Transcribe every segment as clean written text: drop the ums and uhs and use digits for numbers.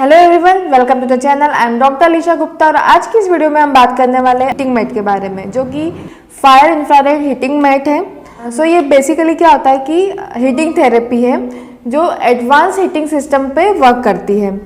Hello everyone, welcome to the channel. I am doctor Alisha Gupta और आज की इस वीडियो में हम बात करने वाले हैं हीटिंग मैट के बारे में, जो कि फायर इंफ्रारेड हीटिंग मैट है। सो ये बेसिकली क्या होता है कि हीटिंग थेरेपी है जो एडवांस हीटिंग सिस्टम पे वर्क करती है।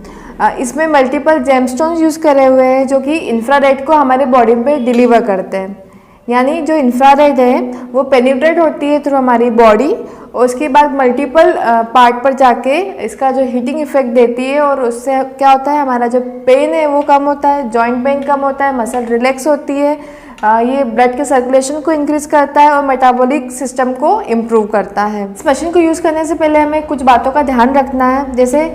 इसमें मल्टीपल जेमस्टोन्स यूज़ करे हुए हैं जो कि इंफ्रारेड को हमारे बॉडी पे डिलीवर करते हैं। यानी जो इंफ्रारेड है वो पेनिट्रेट होती है थ्रू हमारी बॉडी और उसके बाद मल्टीपल पार्ट पर जाके इसका जो हीटिंग इफेक्ट देती है और उससे क्या होता है, हमारा जो पेन है वो कम होता है, जॉइंट पेन कम होता है, मसल रिलैक्स होती है। ये ब्लड के सर्कुलेशन को इंक्रीज करता है और मेटाबॉलिक सिस्टम को इम्प्रूव करता है। इस मशीन को यूज़ करने से पहले हमें कुछ बातों का ध्यान रखना है, जैसे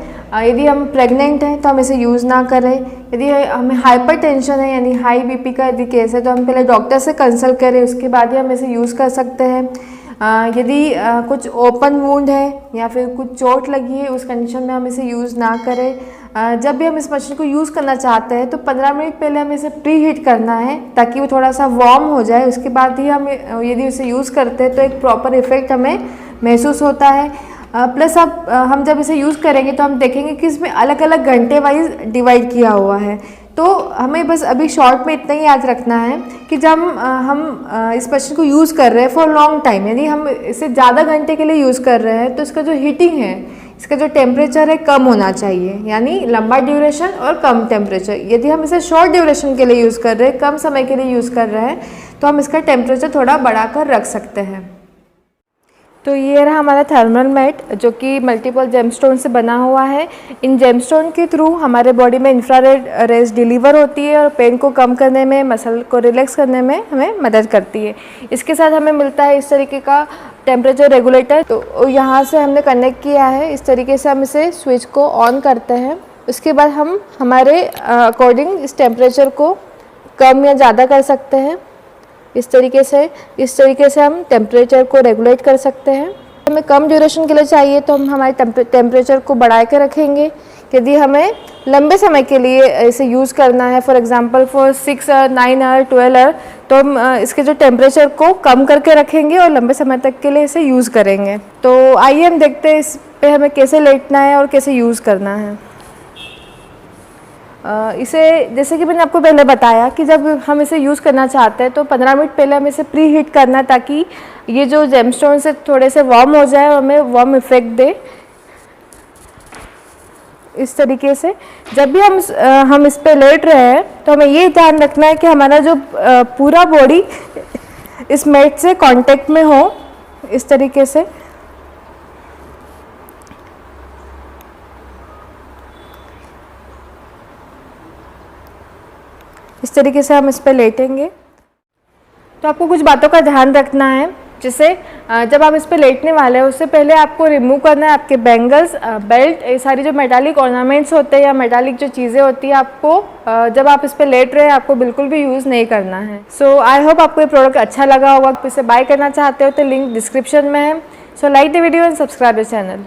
यदि हम प्रेग्नेंट हैं तो हम इसे यूज़ ना करें। यदि हमें हाइपर टेंशन है यानी हाई बीपी का यदि केस है तो हम पहले डॉक्टर से कंसल्ट करें, उसके बाद ही हम इसे यूज़ कर सकते हैं। यदि कुछ ओपन वुंड है या फिर कुछ चोट लगी है, उस कंडीशन में हम इसे यूज़ ना करें। जब भी हम इस मशीन को यूज़ करना चाहते हैं तो 15 मिनट पहले हमें इसे प्री हीट करना है ताकि वो थोड़ा सा वार्म हो जाए। उसके बाद ही हम यदि उसे यूज़ करते हैं तो एक प्रॉपर इफेक्ट हमें महसूस होता है। प्लस अब हम जब इसे यूज़ करेंगे तो हम देखेंगे कि इसमें अलग अलग घंटे वाइज डिवाइड किया हुआ है। तो हमें बस अभी शॉर्ट में इतना ही याद रखना है कि जब हम इस मशीन को यूज़ कर रहे हैं फॉर लॉन्ग टाइम, यानी हम इसे ज़्यादा घंटे के लिए यूज़ कर रहे हैं तो इसका जो हीटिंग है, इसका जो टेम्परेचर है कम होना चाहिए, यानी लंबा ड्यूरेशन और कम टेम्परेचर। यदि हम इसे शॉर्ट ड्यूरेशन के लिए यूज़ कर रहे हैं, कम समय के लिए यूज़ कर रहे हैं, तो हम इसका टेम्परेचर थोड़ा बढ़ाकर रख सकते हैं। तो ये रहा हमारा थर्मल मैट जो कि मल्टीपल जेमस्टोन से बना हुआ है। इन जेमस्टोन के थ्रू हमारे बॉडी में इंफ्रारेड रेज डिलीवर होती है और पेन को कम करने में, मसल को रिलैक्स करने में हमें मदद करती है। इसके साथ हमें मिलता है इस तरीके का टेम्परेचर रेगुलेटर। तो यहाँ से हमने कनेक्ट किया है, इस तरीके से हम इसे स्विच को ऑन करते हैं। उसके बाद हम हमारे अकॉर्डिंग इस टेम्परेचर को कम या ज़्यादा कर सकते हैं। इस तरीके से हम टेम्परेचर को रेगुलेट कर सकते हैं। हमें कम ड्यूरेशन के लिए चाहिए तो हम हमारे टेम्परेचर को बढ़ा के रखेंगे। यदि हमें लंबे समय के लिए इसे यूज़ करना है, for example for 6 hour, 9 hour, 12 hour, तो हम इसके जो टेम्परेचर को कम करके रखेंगे और लंबे समय तक के लिए इसे यूज़ करेंगे। तो आइए हम देखते हैं इस पर हमें कैसे लेटना है और कैसे यूज़ करना है। इसे जैसे कि मैंने आपको पहले बताया कि जब हम इसे यूज़ करना चाहते हैं तो 15 मिनट पहले हमें इसे प्री हीट करना है ताकि ये जो जेमस्टोन से थोड़े से वार्म हो जाए और हमें वार्म इफेक्ट दे। इस तरीके से जब भी हम इस पे लेट रहे हैं तो हमें ये ध्यान रखना है कि हमारा जो पूरा बॉडी इस मैट से कांटेक्ट में हो। इस तरीके से हम इस पर लेटेंगे। तो आपको कुछ बातों का ध्यान रखना है, जैसे जब आप इस पर लेटने वाले हैं उससे पहले आपको रिमूव करना है आपके बैंगल्स, बेल्ट, ये सारी जो मेटालिक ऑर्नामेंट्स होते हैं या मेटालिक जो चीज़ें होती हैं, आपको जब आप इस पर लेट रहे हैं आपको बिल्कुल भी यूज़ नहीं करना है। सो आई होप आपको ये प्रोडक्ट अच्छा लगा होगा। आप इसे बाय करना चाहते हो तो लिंक डिस्क्रिप्शन में है। So like the video and subscribe the channel.